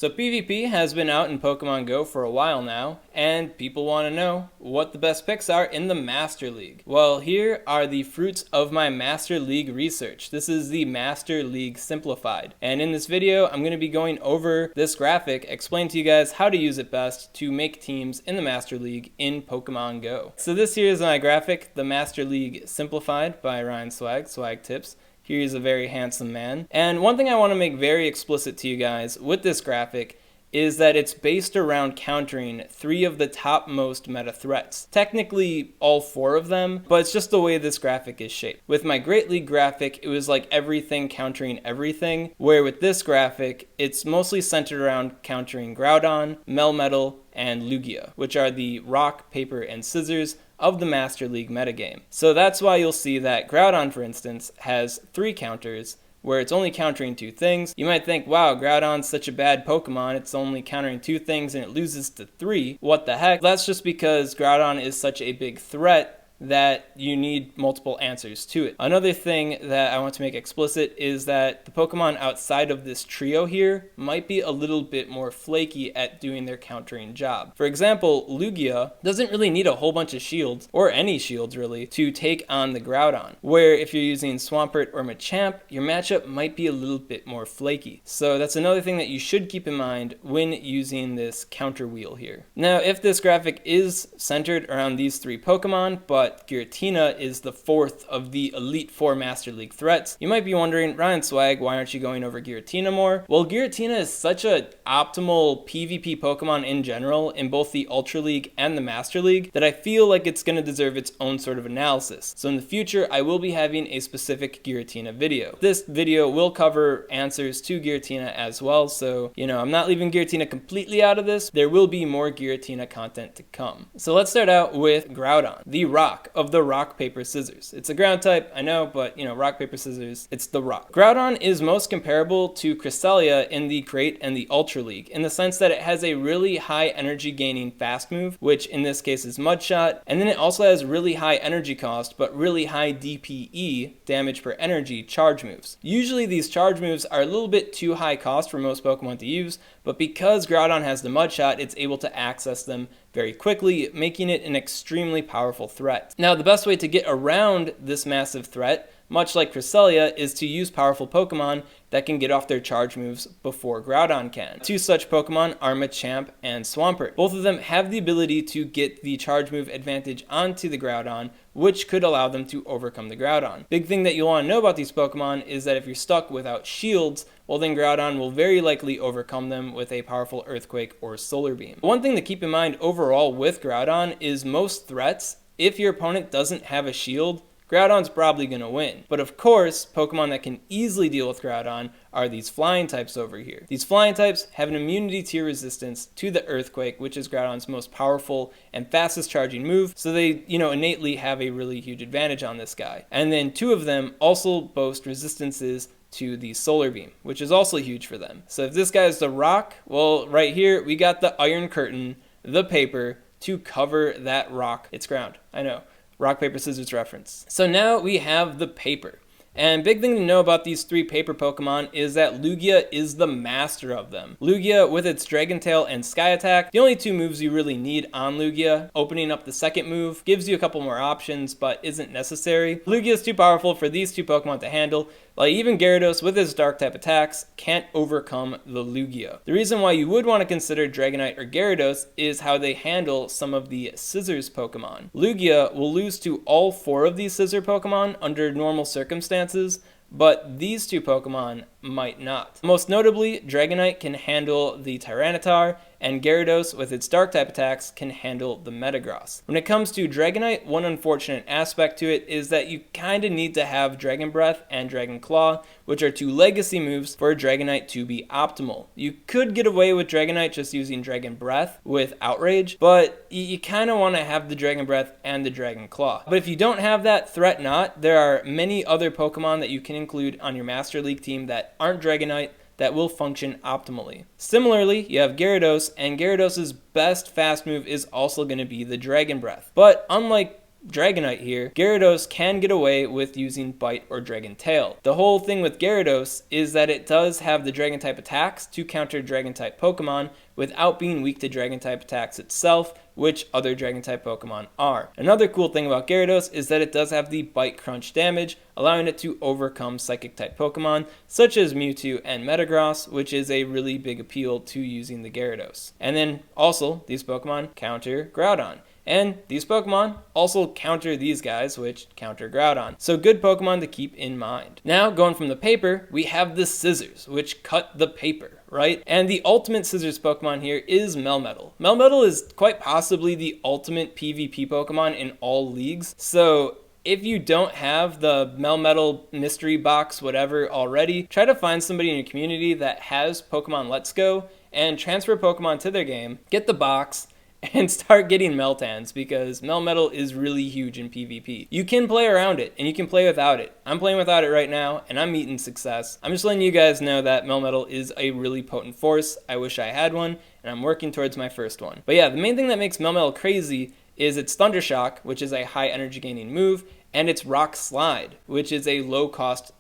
So PvP has been out in Pokemon Go for a while now, and people want to know what the best picks are in the Master League. Well, here are the fruits of my Master League research. This is the Master League Simplified. And in this video, I'm going to be going over this graphic, explain to you guys how to use it best to make teams in the Master League in Pokemon Go. So this here is my graphic, the Master League Simplified by Ryan SwagTips. Here's a very handsome man. And one thing I want to make very explicit to you guys with this graphic is that it's based around countering 3 of the top most meta threats. Technically all 4 of them, but it's just the way this graphic is shaped. With my Great League graphic, it was like everything countering everything, where with this graphic, it's mostly centered around countering Groudon, Melmetal, and Lugia, which are the rock, paper, and scissors of the Master League metagame. So that's why you'll see that Groudon, for instance, has 3 counters, where it's only countering 2 things. You might think, wow, Groudon's such a bad Pokemon, it's only countering 2 things and it loses to 3. What the heck? That's just because Groudon is such a big threat that you need multiple answers to it. Another thing that I want to make explicit is that the Pokemon outside of this trio here might be a little bit more flaky at doing their countering job. For example, Lugia doesn't really need a whole bunch of shields, or any shields really, to take on the Groudon, where if you're using Swampert or Machamp, your matchup might be a little bit more flaky. So that's another thing that you should keep in mind when using this counter wheel here. Now, if this graphic is centered around these 3 Pokemon, but Giratina is the 4th of the Elite 4 Master League threats, you might be wondering, Ryan Swag, why aren't you going over Giratina more? Well, Giratina is such an optimal PvP Pokemon in general in both the Ultra League and the Master League that I feel like it's going to deserve its own sort of analysis. So in the future, I will be having a specific Giratina video. This video will cover answers to Giratina as well, so, I'm not leaving Giratina completely out of this. There will be more Giratina content to come. So let's start out with Groudon, the rock of the rock, paper, scissors. It's a ground type, I know, but rock, paper, scissors, it's the rock. Groudon is most comparable to Cresselia in the Great and the Ultra League, in the sense that it has a really high energy gaining fast move, which in this case is Mud Shot, and then it also has really high energy cost, but really high DPE, damage per energy, charge moves. Usually these charge moves are a little bit too high cost for most Pokemon to use, but because Groudon has the Mud Shot, it's able to access them very quickly, making it an extremely powerful threat. Now, the best way to get around this massive threat, much like Cresselia, is to use powerful Pokemon that can get off their charge moves before Groudon can. 2 such Pokemon are Machamp and Swampert. Both of them have the ability to get the charge move advantage onto the Groudon, which could allow them to overcome the Groudon. Big thing that you'll want to know about these Pokemon is that if you're stuck without shields, well then Groudon will very likely overcome them with a powerful Earthquake or Solar Beam. One thing to keep in mind overall with Groudon is most threats, if your opponent doesn't have a shield, Groudon's probably going to win. But of course, Pokemon that can easily deal with Groudon are these flying types over here. These flying types have an immunity tier resistance to the Earthquake, which is Groudon's most powerful and fastest charging move, so they, innately have a really huge advantage on this guy. And then 2 of them also boast resistances to the Solar Beam, which is also huge for them. So if this guy is the rock, well, right here, we got the Iron Curtain, the paper, to cover that rock. It's ground, I know. Rock, paper, scissors reference. So now we have the paper. And big thing to know about these 3 paper Pokemon is that Lugia is the master of them. Lugia, with its Dragon Tail and Sky Attack, the only 2 moves you really need on Lugia. Opening up the second move gives you a couple more options, but isn't necessary. Lugia is too powerful for these 2 Pokemon to handle. Like even Gyarados with his dark type attacks can't overcome the Lugia. The reason why you would want to consider Dragonite or Gyarados is how they handle some of the Scissors Pokemon. Lugia will lose to all 4 of these Scissor Pokemon under normal circumstances, but these 2 Pokemon might not. Most notably, Dragonite can handle the Tyranitar, and Gyarados, with its dark type attacks, can handle the Metagross. When it comes to Dragonite, one unfortunate aspect to it is that you kinda need to have Dragon Breath and Dragon Claw, which are 2 legacy moves for Dragonite to be optimal. You could get away with Dragonite just using Dragon Breath with Outrage, but you kinda wanna have the Dragon Breath and the Dragon Claw. But if you don't have that, threat not. There are many other Pokemon that you can include on your Master League team that aren't Dragonite that will function optimally. Similarly, you have Gyarados, and Gyarados' best fast move is also going to be the Dragon Breath. But unlike Dragonite here, Gyarados can get away with using Bite or Dragon Tail. The whole thing with Gyarados is that it does have the Dragon type attacks to counter Dragon type Pokemon without being weak to Dragon type attacks itself, which other Dragon type Pokemon are. Another cool thing about Gyarados is that it does have the Bite Crunch damage, allowing it to overcome Psychic type Pokemon such as Mewtwo and Metagross, which is a really big appeal to using the Gyarados. And then also, these Pokemon counter Groudon. And these Pokemon also counter these guys, which counter Groudon. So good Pokemon to keep in mind. Now, going from the paper, we have the scissors, which cut the paper, right? And the ultimate scissors Pokemon here is Melmetal. Melmetal is quite possibly the ultimate PvP Pokemon in all leagues. So if you don't have the Melmetal mystery box, whatever, already, try to find somebody in your community that has Pokemon Let's Go and transfer Pokemon to their game, get the box, and start getting Meltans, because Melmetal is really huge in PvP. You can play around it, and you can play without it. I'm playing without it right now, and I'm meeting success. I'm just letting you guys know that Melmetal is a really potent force. I wish I had one, and I'm working towards my first one. But yeah, the main thing that makes Melmetal crazy is its Thunder Shock, which is a high energy gaining move, and its Rock Slide, which is a low cost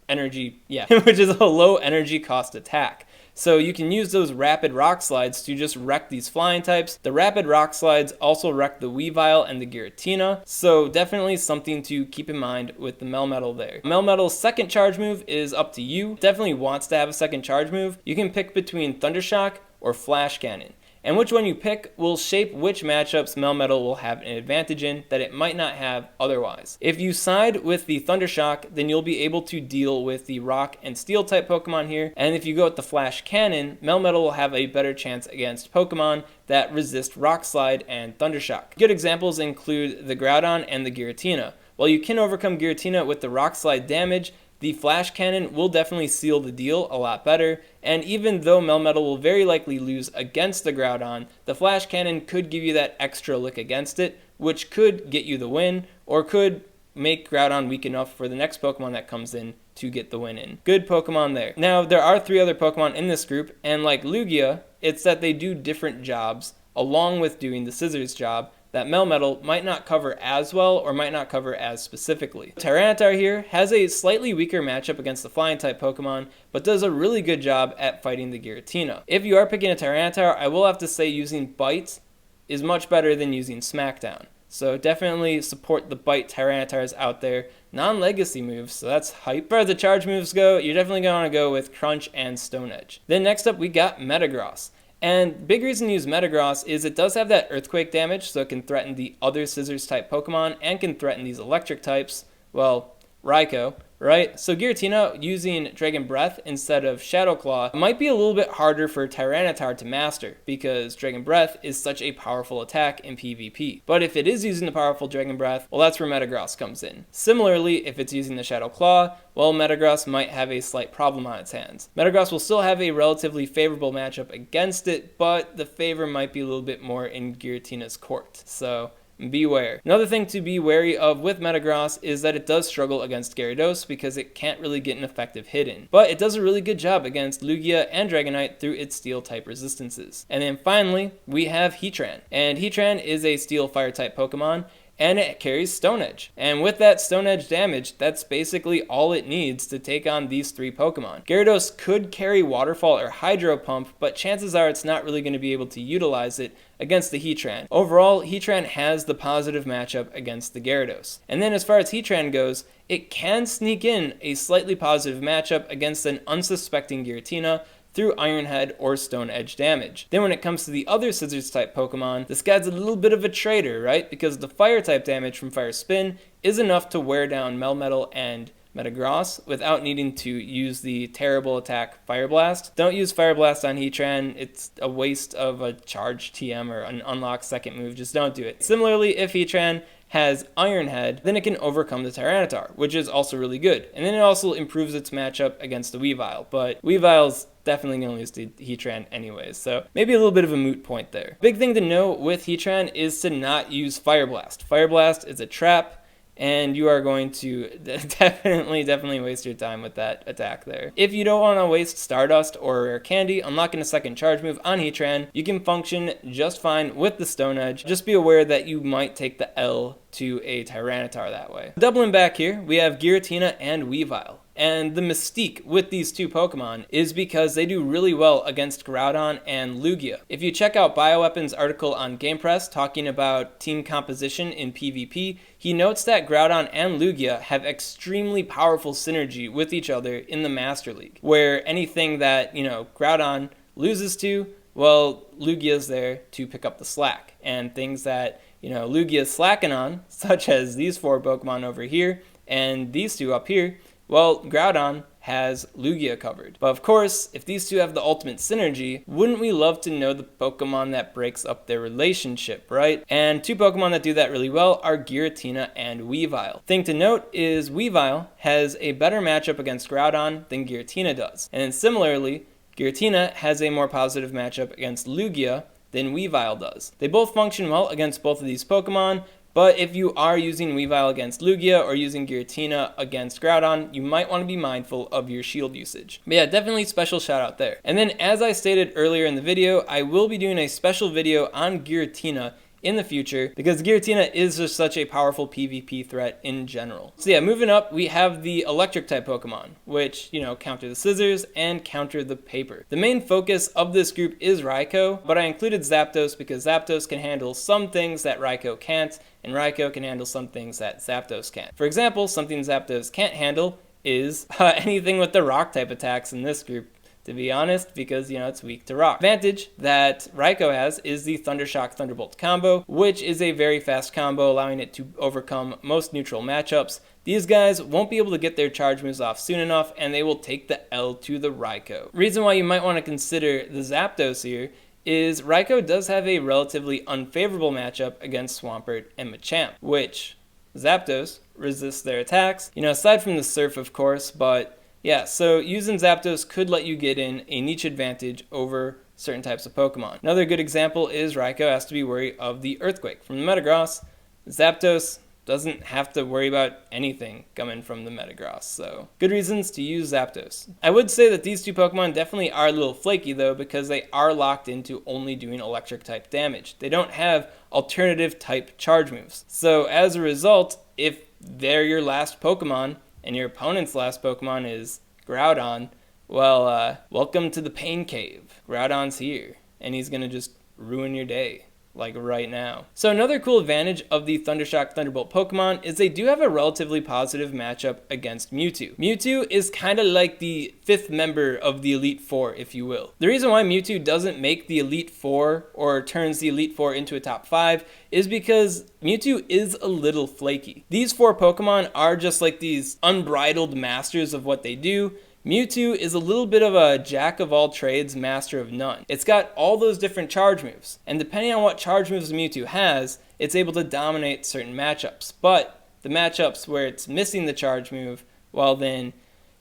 energy, which is a low energy cost attack. So you can use those rapid rock slides to just wreck these flying types. The rapid rock slides also wreck the Weavile and the Giratina, so definitely something to keep in mind with the Melmetal there. Melmetal's second charge move is up to you. Definitely wants to have a second charge move. You can pick between Thunder Shock or Flash Cannon. And which one you pick will shape which matchups Melmetal will have an advantage in that it might not have otherwise. If you side with the Thunder Shock, then you'll be able to deal with the Rock and Steel type Pokemon here. And if you go with the Flash Cannon, Melmetal will have a better chance against Pokemon that resist Rock Slide and Thunder Shock. Good examples include the Groudon and the Giratina. While you can overcome Giratina with the Rock Slide damage, the Flash Cannon will definitely seal the deal a lot better, and even though Melmetal will very likely lose against the Groudon, the Flash Cannon could give you that extra lick against it, which could get you the win, or could make Groudon weak enough for the next Pokemon that comes in to get the win in. Good Pokemon there. Now, there are 3 other Pokemon in this group, and like Lugia, it's that they do different jobs along with doing the scissors job that Melmetal might not cover as well or might not cover as specifically. Tyranitar here has a slightly weaker matchup against the flying type Pokemon, but does a really good job at fighting the Giratina. If you are picking a Tyranitar, I will have to say using Bite is much better than using Smackdown. So definitely support the Bite Tyranitars out there. Non-legacy moves, so that's hype. As far as the charge moves go, you're definitely going to want to go with Crunch and Stone Edge. Then next up we got Metagross. And big reason to use Metagross is it does have that Earthquake damage, so it can threaten the other Scissors type Pokemon and can threaten these electric types. Well, Raikou, right? So Giratina using Dragon Breath instead of Shadow Claw might be a little bit harder for Tyranitar to master because Dragon Breath is such a powerful attack in PvP. But if it is using the powerful Dragon Breath, well, that's where Metagross comes in. Similarly, if it's using the Shadow Claw, well, Metagross might have a slight problem on its hands. Metagross will still have a relatively favorable matchup against it, but the favor might be a little bit more in Giratina's court. So beware. Another thing to be wary of with Metagross is that it does struggle against Gyarados because it can't really get an effective hit in. But it does a really good job against Lugia and Dragonite through its Steel type resistances. And then finally, we have Heatran. And Heatran is a Steel Fire type Pokemon, and it carries Stone Edge. And with that Stone Edge damage, that's basically all it needs to take on these 3 Pokemon. Gyarados could carry Waterfall or Hydro Pump, but chances are it's not really going to be able to utilize it against the Heatran. Overall, Heatran has the positive matchup against the Gyarados. And then as far as Heatran goes, it can sneak in a slightly positive matchup against an unsuspecting Giratina through Iron Head or Stone Edge damage. Then when it comes to the other Scissors type Pokemon, this guy's a little bit of a traitor, right? Because the Fire type damage from Fire Spin is enough to wear down Melmetal and Metagross without needing to use the terrible attack Fire Blast. Don't use Fire Blast on Heatran. It's a waste of a charge TM or an unlock second move. Just don't do it. Similarly, if Heatran has Iron Head, then it can overcome the Tyranitar, which is also really good. And then it also improves its matchup against the Weavile, but Weavile's definitely going to lose to Heatran anyways, so maybe a little bit of a moot point there. Big thing to know with Heatran is to not use Fire Blast. Fire Blast is a trap, and you are going to definitely waste your time with that attack there. If you don't want to waste Stardust or Rare Candy unlocking a second charge move on Heatran, you can function just fine with the Stone Edge. Just be aware that you might take the L to a Tyranitar that way. Doubling back here, we have Giratina and Weavile. And the mystique with these two Pokemon is because they do really well against Groudon and Lugia. If you check out Bioweapon's article on Game Press talking about team composition in PvP, he notes that Groudon and Lugia have extremely powerful synergy with each other in the Master League, where anything that, Groudon loses to, well, Lugia's there to pick up the slack. And things that, Lugia's slacking on, such as these 4 Pokemon over here and these 2 up here, well, Groudon has Lugia covered. But of course, if these 2 have the ultimate synergy, wouldn't we love to know the Pokemon that breaks up their relationship, right? And 2 Pokemon that do that really well are Giratina and Weavile. Thing to note is Weavile has a better matchup against Groudon than Giratina does. And then similarly, Giratina has a more positive matchup against Lugia than Weavile does. They both function well against both of these Pokemon, but if you are using Weavile against Lugia or using Giratina against Groudon, you might want to be mindful of your shield usage. But yeah, definitely special shout out there. And then as I stated earlier in the video, I will be doing a special video on Giratina in the future because Giratina is just such a powerful PvP threat in general. So yeah, moving up, we have the electric type Pokemon, which, counter the scissors and counter the paper. The main focus of this group is Raikou, but I included Zapdos because Zapdos can handle some things that Raikou can't, and Raikou can handle some things that Zapdos can't. For example, something Zapdos can't handle is anything with the rock type attacks in this group, to be honest, because, it's weak to rock. Advantage that Raikou has is the Thundershock Thunderbolt combo, which is a very fast combo, allowing it to overcome most neutral matchups. These guys won't be able to get their charge moves off soon enough, and they will take the L to the Raikou. Reason why you might want to consider the Zapdos here is Raikou does have a relatively unfavorable matchup against Swampert and Machamp, which Zapdos resists their attacks, aside from the Surf, of course, but yeah, so using Zapdos could let you get in a niche advantage over certain types of Pokemon. Another good example is Raikou has to be wary of the Earthquake from the Metagross. Zapdos doesn't have to worry about anything coming from the Metagross, so good reasons to use Zapdos. I would say that these 2 Pokemon definitely are a little flaky though, because they are locked into only doing electric type damage. They don't have alternative type charge moves. So as a result, if they're your last Pokemon, and your opponent's last Pokemon is Groudon, well, welcome to the Pain Cave. Groudon's here, and he's gonna just ruin your day, like right now. So another cool advantage of the Thundershock Thunderbolt Pokemon is they do have a relatively positive matchup against Mewtwo. Mewtwo is kind of like the 5th member of the Elite Four, if you will. The reason why Mewtwo doesn't make the Elite Four or turns the Elite Four into a top 5 is because Mewtwo is a little flaky. These 4 Pokemon are just like these unbridled masters of what they do. Mewtwo is a little bit of a jack of all trades, master of none. It's got all those different charge moves, and depending on what charge moves Mewtwo has, it's able to dominate certain matchups. But the matchups where it's missing the charge move, well then,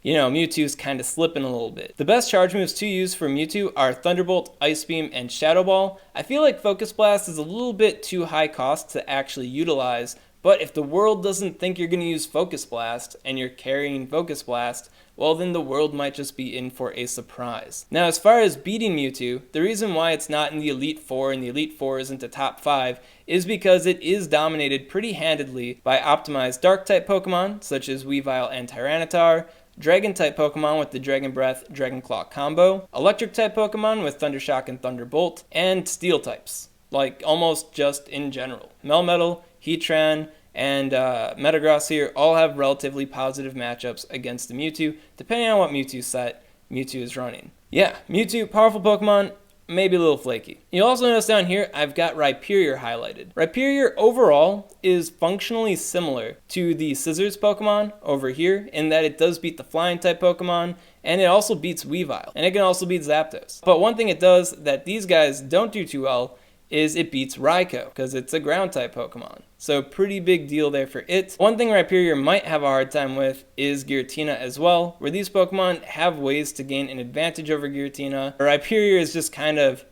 Mewtwo's kind of slipping a little bit. The best charge moves to use for Mewtwo are Thunderbolt, Ice Beam, and Shadow Ball. I feel like Focus Blast is a little bit too high cost to actually utilize, but if the world doesn't think you're going to use Focus Blast and you're carrying Focus Blast, well then the world might just be in for a surprise. Now as far as beating Mewtwo, the reason why it's not in the Elite Four and the Elite Four isn't a top 5 is because it is dominated pretty handedly by optimized Dark-type Pokemon such as Weavile and Tyranitar, Dragon-type Pokemon with the Dragon Breath, Dragon Claw combo, Electric-type Pokemon with Thundershock and Thunderbolt, and Steel-types, like almost just in general. Melmetal, Heatran, and Metagross here all have relatively positive matchups against the Mewtwo, depending on what Mewtwo set Mewtwo is running. Yeah, Mewtwo, powerful Pokemon, maybe a little flaky. You'll also notice down here, I've got Rhyperior highlighted. Rhyperior overall is functionally similar to the Scissors Pokemon over here, in that it does beat the Flying type Pokemon, and it also beats Weavile, and it can also beat Zapdos. But one thing it does that these guys don't do too well is it beats Raikou, because it's a ground type Pokemon. So pretty big deal there for it. One thing Rhyperior might have a hard time with is Giratina as well, where these Pokemon have ways to gain an advantage over Giratina. Rhyperior is just kind of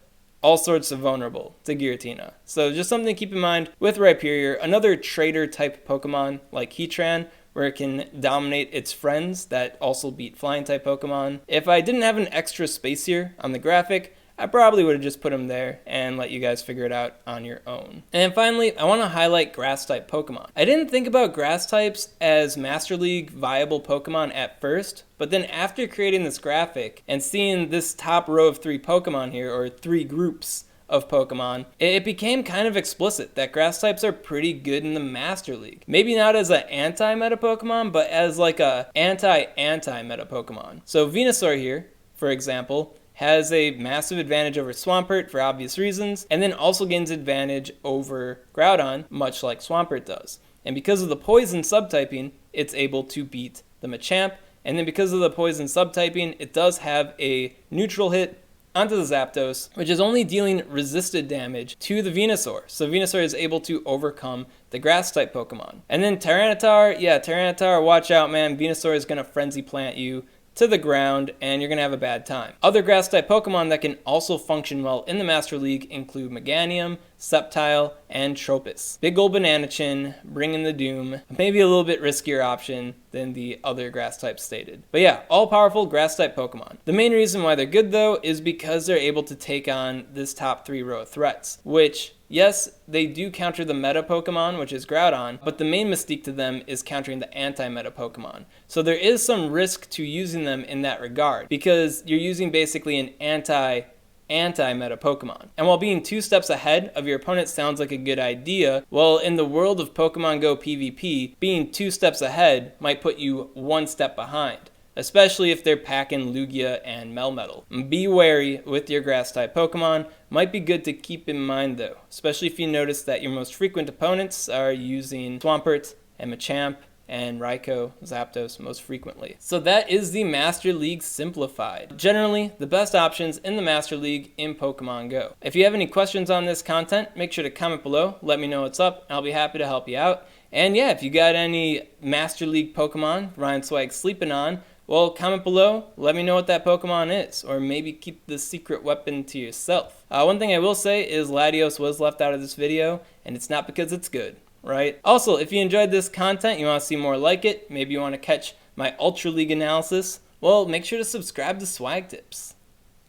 all sorts of vulnerable to Giratina. So just something to keep in mind with Rhyperior, another trader type Pokemon like Heatran, where it can dominate its friends that also beat flying type Pokemon. If I didn't have an extra space here on the graphic, I probably would have just put them there and let you guys figure it out on your own. And finally, I want to highlight grass type Pokemon. I didn't think about grass types as Master League viable Pokemon at first, but then after creating this graphic and seeing this top row of 3 Pokemon here, or 3 groups of Pokemon, it became kind of explicit that grass types are pretty good in the Master League. Maybe not as an anti-meta Pokemon, but as like a anti-meta Pokemon. So Venusaur here, for example, has a massive advantage over Swampert for obvious reasons, and then also gains advantage over Groudon, much like Swampert does. And because of the poison subtyping, it's able to beat the Machamp, and then because of the poison subtyping, it does have a neutral hit onto the Zapdos, which is only dealing resisted damage to the Venusaur. So Venusaur is able to overcome the grass type Pokemon. And then Tyranitar, Tyranitar, watch out man, Venusaur is going to frenzy plant you to the ground, and you're going to have a bad time. Other grass-type Pokemon that can also function well in the Master League include Meganium, Sceptile, and Tropius. Big ol' Banana Chin, bringing the doom. Maybe a little bit riskier option than the other grass types stated. But yeah, all-powerful grass-type Pokemon. The main reason why they're good, though, is because they're able to take on this top 3 row of threats, which, yes, they do counter the meta Pokemon, which is Groudon, but the main mystique to them is countering the anti-meta Pokemon. So there is some risk to using them in that regard, because you're using basically an anti-meta Pokemon. And while being 2 steps ahead of your opponent sounds like a good idea, well, in the world of Pokemon Go PvP, being 2 steps ahead might put you 1 step behind, especially if they're packing Lugia and Melmetal. Be wary with your grass-type Pokemon. Might be good to keep in mind though, especially if you notice that your most frequent opponents are using Swampert and Machamp and Raikou, Zapdos most frequently. So that is the Master League simplified. Generally, the best options in the Master League in Pokemon Go. If you have any questions on this content, make sure to comment below, let me know what's up, and I'll be happy to help you out. And yeah, if you got any Master League Pokemon Ryan Swag's sleeping on, well, comment below, let me know what that Pokemon is, or maybe keep the secret weapon to yourself. One thing I will say is Latios was left out of this video, and it's not because it's good, right? Also, if you enjoyed this content, you want to see more like it, maybe you want to catch my Ultra League analysis, well, make sure to subscribe to SwagTips.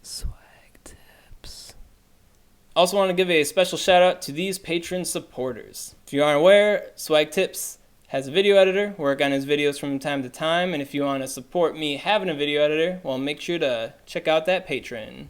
SwagTips. Also want to give a special shout out to these Patreon supporters. If you aren't aware, SwagTips has a video editor, work on his videos from time to time, and if you want to support me having a video editor, well, make sure to check out that Patreon.